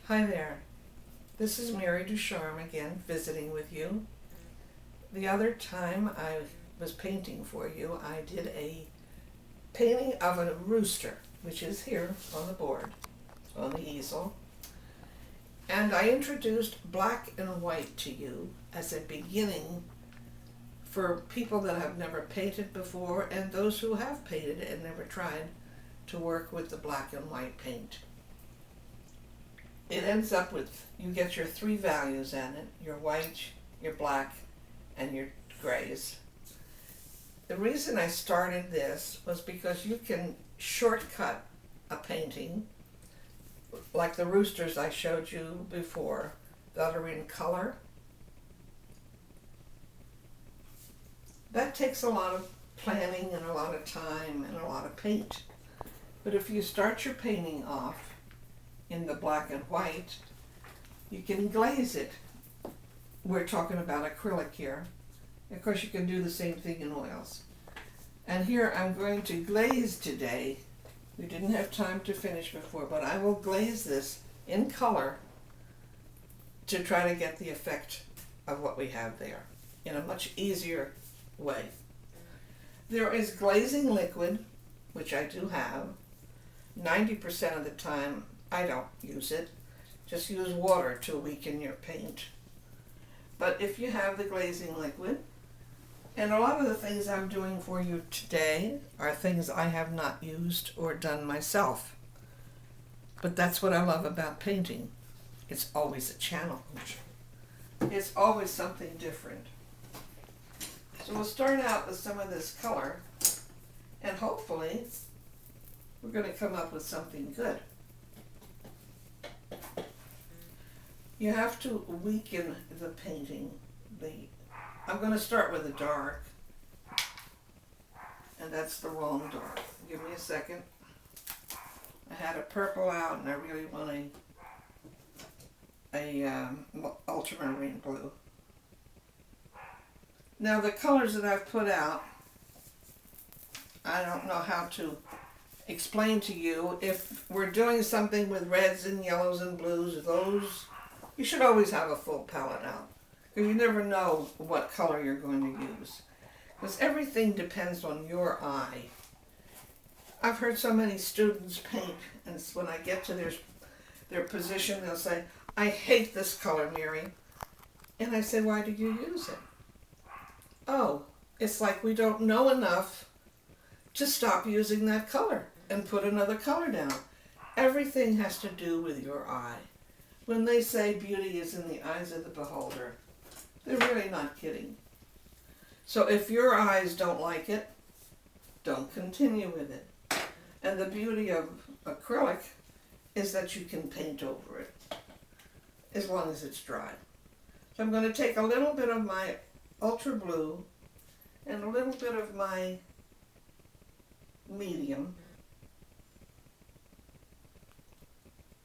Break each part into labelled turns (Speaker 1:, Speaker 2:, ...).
Speaker 1: Hi there, this is Mary DuCharme again, visiting with you. The other time I was painting for you, I did a painting of a rooster, which is here on the board, on the easel. And I introduced black and white to you as a beginning for people that have never painted before and those who have painted and never tried to work with the black and white paint. It ends up with, you get your three values in it, your white, your black, and your grays. The reason I started this was because you can shortcut a painting, like the roosters I showed you before, that are in color. That takes a lot of planning and a lot of time and a lot of paint. But if you start your painting off in the black and white, you can glaze it. We're talking about acrylic here. Of course, you can do the same thing in oils. And here I'm going to glaze today. We didn't have time to finish before, but I will glaze this in color to try to get the effect of what we have there in a much easier way. There is glazing liquid, which I do have. 90% of the time I don't use it. Just use water to weaken your paint. But if you have the glazing liquid, and a lot of the things I'm doing for you today are things I have not used or done myself. But that's what I love about painting. It's always a challenge. It's always something different. So we'll start out with some of this color, and hopefully we're going to come up with something good. You have to weaken the painting. I'm going to start with the dark, and that's the wrong dark. Give me a second. I had a purple out, and I really want a ultramarine blue. Now the colors that I've put out, I don't know how to explain to you. If we're doing something with reds and yellows and blues, those, you should always have a full palette out, because you never know what color you're going to use, because everything depends on your eye. I've heard so many students paint, and when I get to their position, they'll say, "I hate this color, Mary." And I say, "Why do you use it?" "Oh, it's like we don't know enough to stop using that color and put another color down." Everything has to do with your eye. When they say beauty is in the eyes of the beholder, they're really not kidding. So if your eyes don't like it, don't continue with it. And the beauty of acrylic is that you can paint over it as long as it's dry. So I'm going to take a little bit of my ultra blue and a little bit of my medium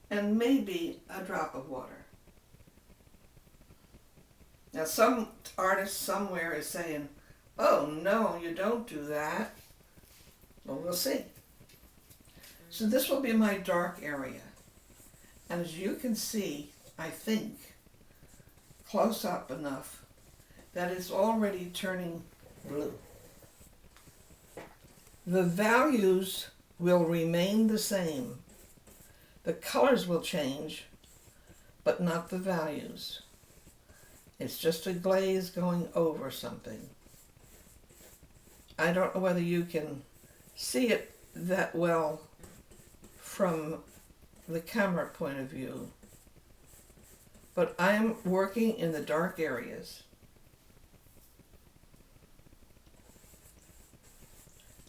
Speaker 1: and maybe a drop of water. Now some artist somewhere is saying, "Oh no, you don't do that." Well, we'll see. So this will be my dark area. And as you can see, I think, close up enough that it's already turning blue. The values will remain the same. The colors will change, but not the values. It's just a glaze going over something. I don't know whether you can see it that well from the camera point of view, but I'm working in the dark areas.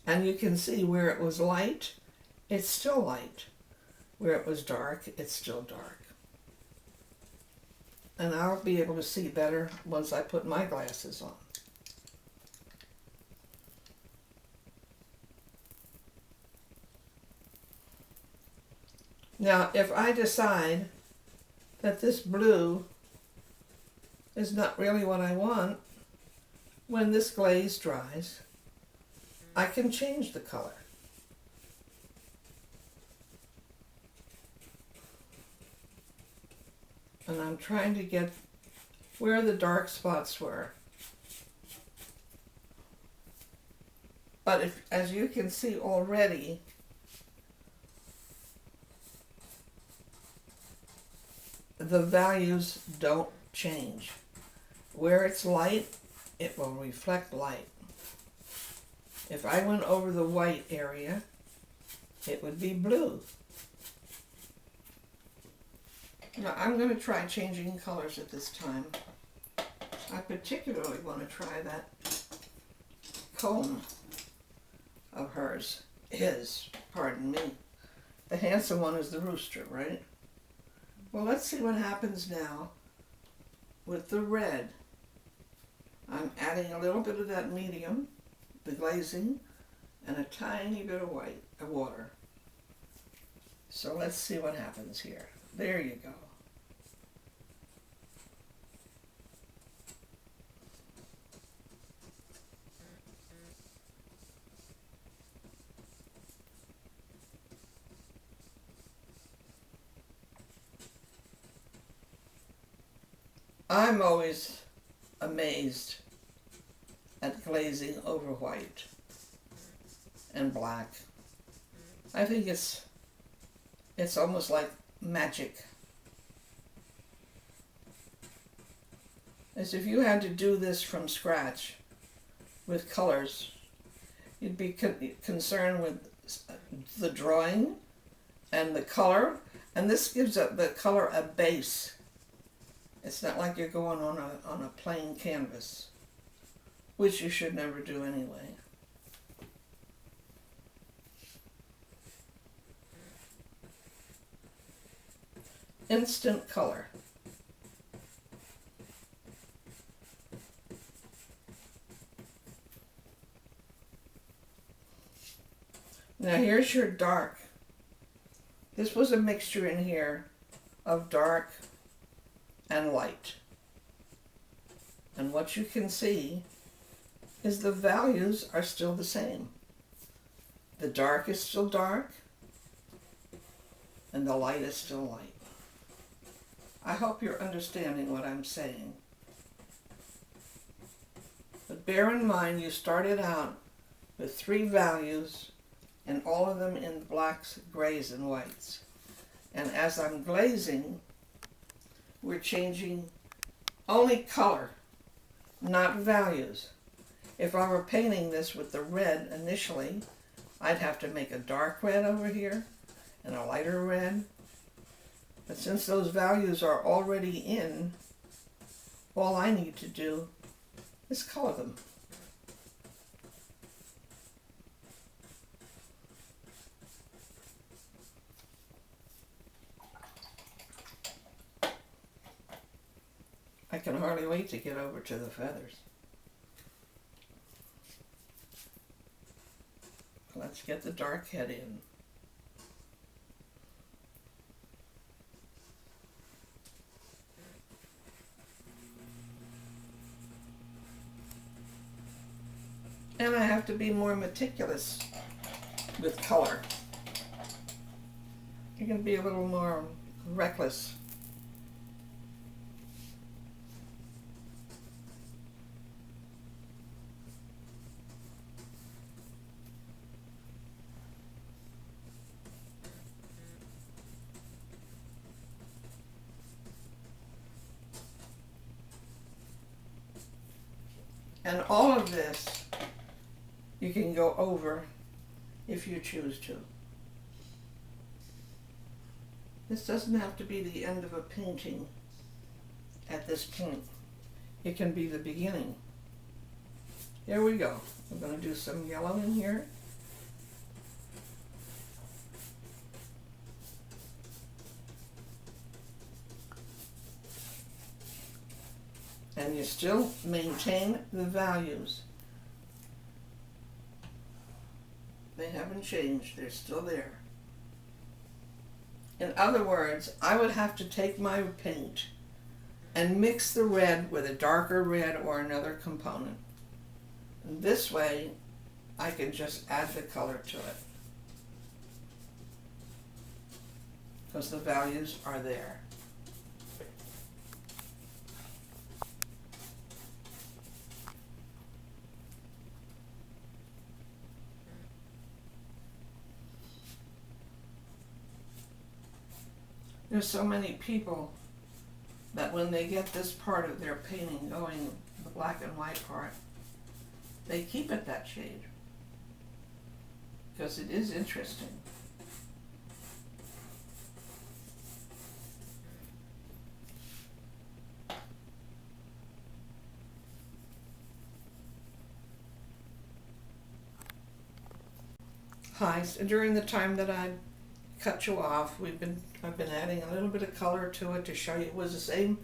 Speaker 1: And you can see where it was light, it's still light. Where it was dark, it's still dark. And I'll be able to see better once I put my glasses on. Now, if I decide that this blue is not really what I want, when this glaze dries, I can change the color. and I'm trying to get where the dark spots were. But if, as you can see already, the values don't change. Where it's light, it will reflect light. If I went over the white area, it would be blue. Now I'm going to try changing colors at this time. I particularly want to try that comb of hers. Pardon me. The handsome one is the rooster, right? Well, let's see what happens now with the red. I'm adding a little bit of that medium, the glazing, and a tiny bit of water. So let's see what happens here. There you go. I'm always amazed at glazing over white and black. I think it's almost like magic. As if you had to do this from scratch with colors, you'd be concerned with the drawing and the color, and this gives the color a base. It's not like you're going on a plain canvas, which you should never do anyway. Instant color. Now here's your dark. This was a mixture in here of dark and light. And what you can see is the values are still the same. The dark is still dark, and the light is still light. I hope you're understanding what I'm saying. But bear in mind, you started out with 3 values, and all of them in blacks, grays, and whites. And as I'm glazing, we're changing only color, not values. If I were painting this with the red initially, I'd have to make a dark red over here and a lighter red. But since those values are already in, all I need to do is color them. I can hardly wait to get over to the feathers. Let's get the dark head in. And I have to be more meticulous with color. You can be a little more reckless. And all of this you can go over if you choose to. This doesn't have to be the end of a painting at this point. It can be the beginning. Here we go. I'm going to do some yellow in here. And you still maintain the values. They haven't changed, they're still there. In other words, I would have to take my paint and mix the red with a darker red or another component. And this way, I can just add the color to it, because the values are there. There's so many people that when they get this part of their painting going, the black and white part, they keep it that shade because it is interesting. Hi, so during the time that I cut you off, I've been adding a little bit of color to it to show you it was the same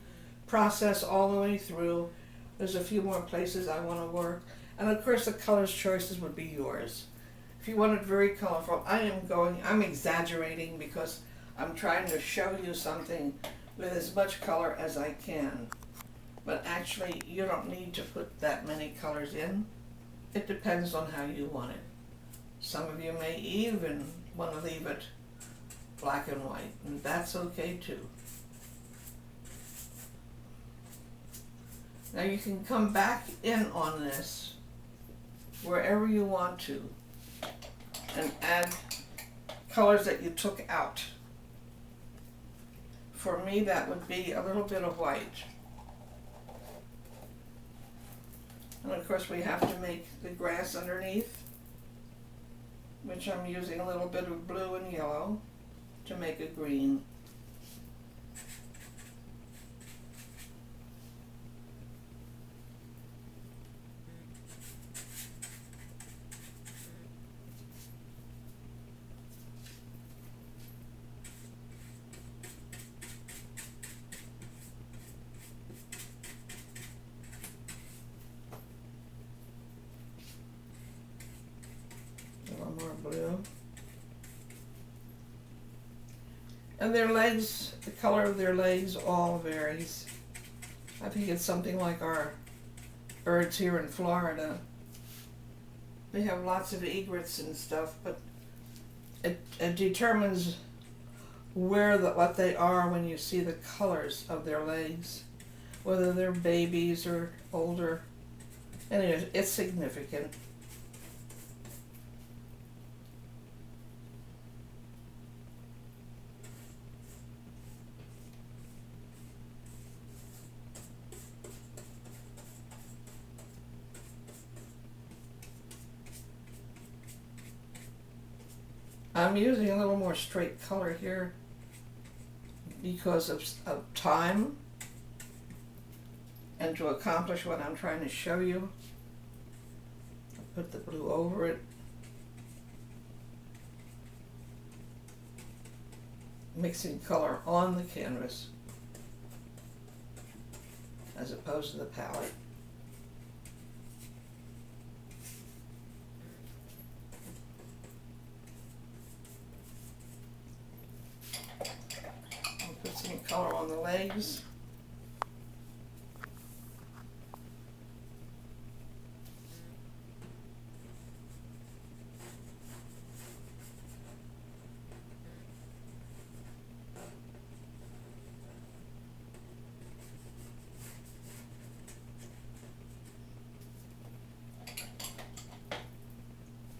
Speaker 1: process all the way through. There's a few more places I want to work, and of course the colors choices would be yours. If you want it very colorful, I'm exaggerating because I'm trying to show you something with as much color as I can. But actually, you don't need to put that many colors in. It depends on how you want it. Some of you may even want to leave it black and white, and that's okay too. Now you can come back in on this wherever you want to and add colors that you took out. For me, that would be a little bit of white. And of course we have to make the grass underneath, which I'm using a little bit of blue and yellow to make a green. A little more blue. And their legs, the color of their legs all varies. I think it's something like our birds here in Florida. They have lots of egrets and stuff, but it determines what they are when you see the colors of their legs, whether they're babies or older. And it's significant. I'm using a little more straight color here because of time and to accomplish what I'm trying to show you. I'll put the blue over it. Mixing color on the canvas as opposed to the palette. Color on the legs.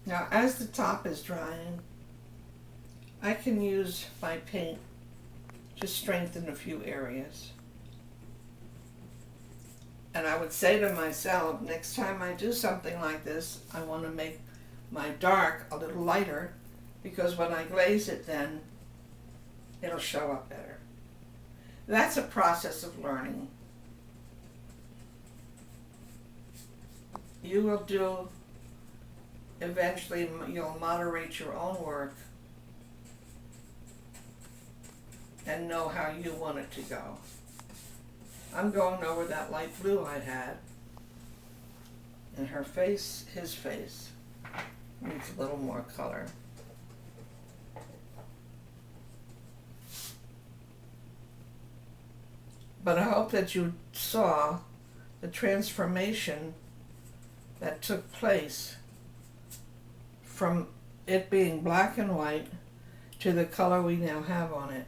Speaker 1: Now, as the top is drying, I can use my paint to strengthen a few areas. And I would say to myself, next time I do something like this, I want to make my dark a little lighter, because when I glaze it then, it'll show up better. That's a process of learning. You will do, eventually you'll moderate your own work and know how you want it to go. I'm going over that light blue I had, and her face, his face, needs a little more color. But I hope that you saw the transformation that took place from it being black and white to the color we now have on it,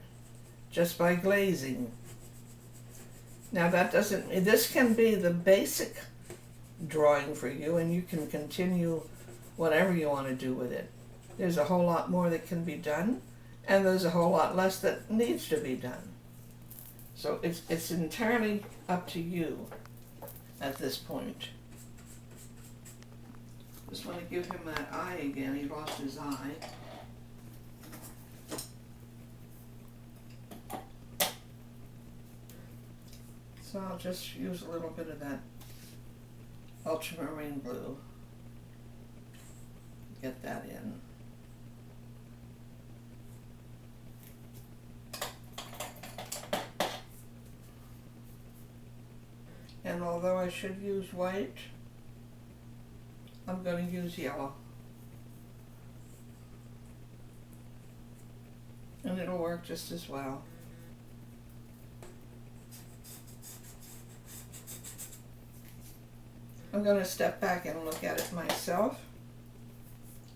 Speaker 1: just by glazing. Now this can be the basic drawing for you, and you can continue whatever you want to do with it. There's a whole lot more that can be done, and there's a whole lot less that needs to be done. So it's entirely up to you at this point. Just want to give him that eye again. He lost his eye. So I'll just use a little bit of that ultramarine blue. Get that in. And although I should use white, I'm going to use yellow. And it'll work just as well. I'm going to step back and look at it myself.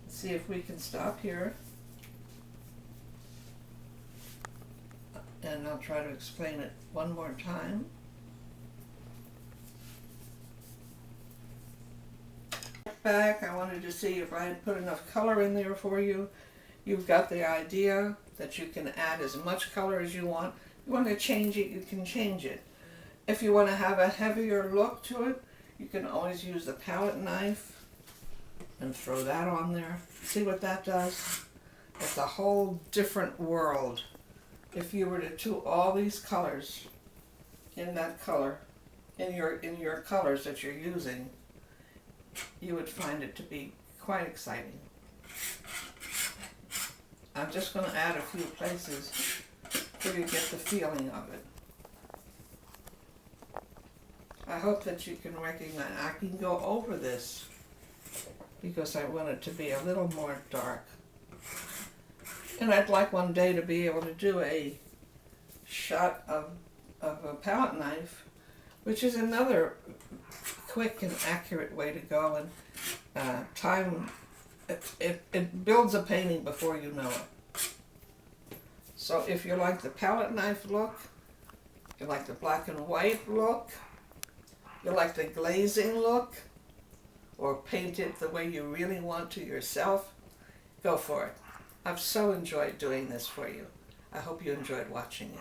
Speaker 1: See if we can stop here. And I'll try to explain it one more time. Back, I wanted to see if I had put enough color in there for you. You've got the idea that you can add as much color as you want. If you want to change it, you can change it. If you want to have a heavier look to it, you can always use the palette knife and throw that on there. See what that does? It's a whole different world. If you were to do all these colors in that color, in your colors that you're using, you would find it to be quite exciting. I'm just going to add a few places where you get the feeling of it. I hope that you can recognize. I can go over this because I want it to be a little more dark. And I'd like one day to be able to do a shot of a palette knife, which is another quick and accurate way to go, and it builds a painting before you know it. So if you like the palette knife look, you like the black and white look, you like the glazing look, or paint it the way you really want to yourself, go for it. I've so enjoyed doing this for you. I hope you enjoyed watching it.